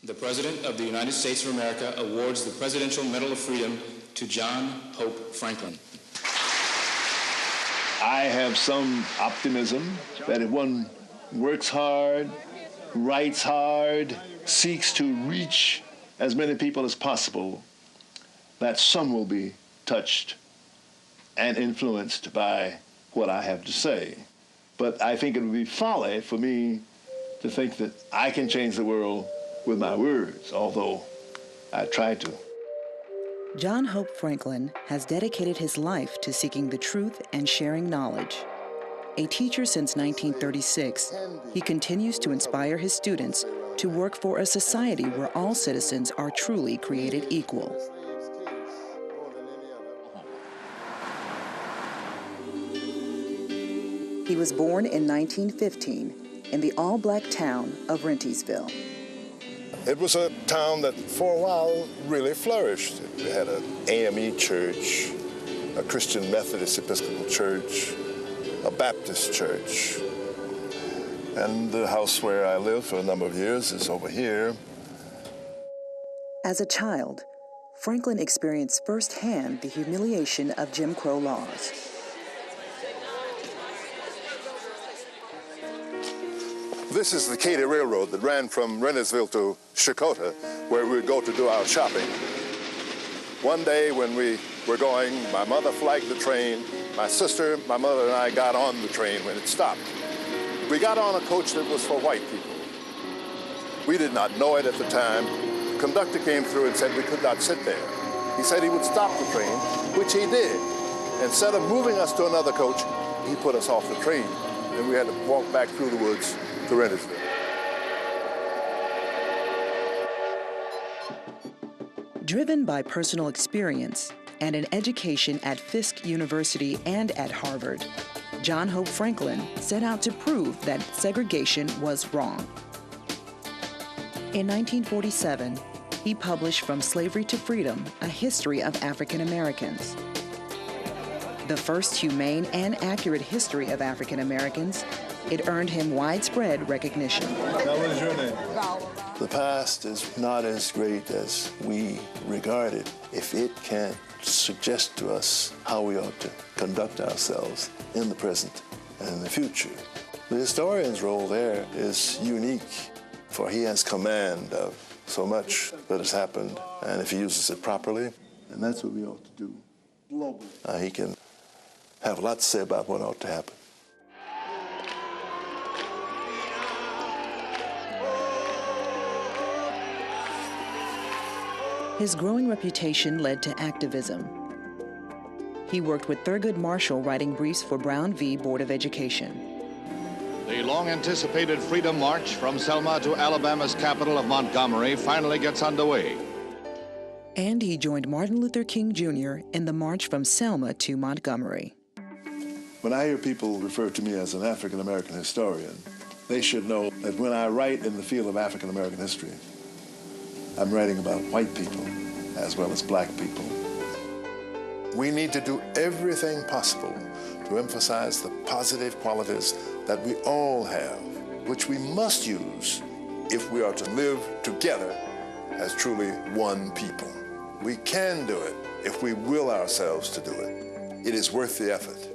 The President of the United States of America awards the Presidential Medal of Freedom to John Hope Franklin. I have some optimism that if one works hard, writes hard, seeks to reach as many people as possible, that some will be touched and influenced by what I have to say. But I think it would be folly for me to think that I can change the world with my words, although I try to. John Hope Franklin has dedicated his life to seeking the truth and sharing knowledge. A teacher since 1936, he continues to inspire his students to work for a society where all citizens are truly created equal. He was born in 1915 in the all-black town of Rentisville. It was a town that for a while really flourished. It had an AME church, a Christian Methodist Episcopal church, a Baptist church. And the house where I lived for a number of years is over here. As a child, Franklin experienced firsthand the humiliation of Jim Crow laws. This is the Katy Railroad that ran from Rentisville to Chakotah, where we would go to do our shopping. One day when we were going, my mother flagged the train. My sister, my mother, and I got on the train when it stopped. We got on a coach that was for white people. We did not know it at the time. The conductor came through and said we could not sit there. He said he would stop the train, which he did. Instead of moving us to another coach, he put us off the train. And we had to walk back through the woods to Rentisville. Driven by personal experience and an education at Fisk University and at Harvard, John Hope Franklin set out to prove that segregation was wrong. In 1947, he published From Slavery to Freedom, A History of African Americans. The first humane and accurate history of African Americans, it earned him widespread recognition. What is your name? The past is not as great as we regard it if it can't suggest to us how we ought to conduct ourselves in the present and in the future. The historian's role there is unique, for he has command of so much that has happened, and if he uses it properly, and that's what we ought to do. He can have a lot to say about what ought to happen. His growing reputation led to activism. He worked with Thurgood Marshall writing briefs for Brown v. Board of Education. The long-anticipated Freedom March from Selma to Alabama's capital of Montgomery finally gets underway. And he joined Martin Luther King Jr. in the march from Selma to Montgomery. When I hear people refer to me as an African-American historian, they should know that when I write in the field of African-American history, I'm writing about white people as well as black people. We need to do everything possible to emphasize the positive qualities that we all have, which we must use if we are to live together as truly one people. We can do it if we will ourselves to do it. It is worth the effort.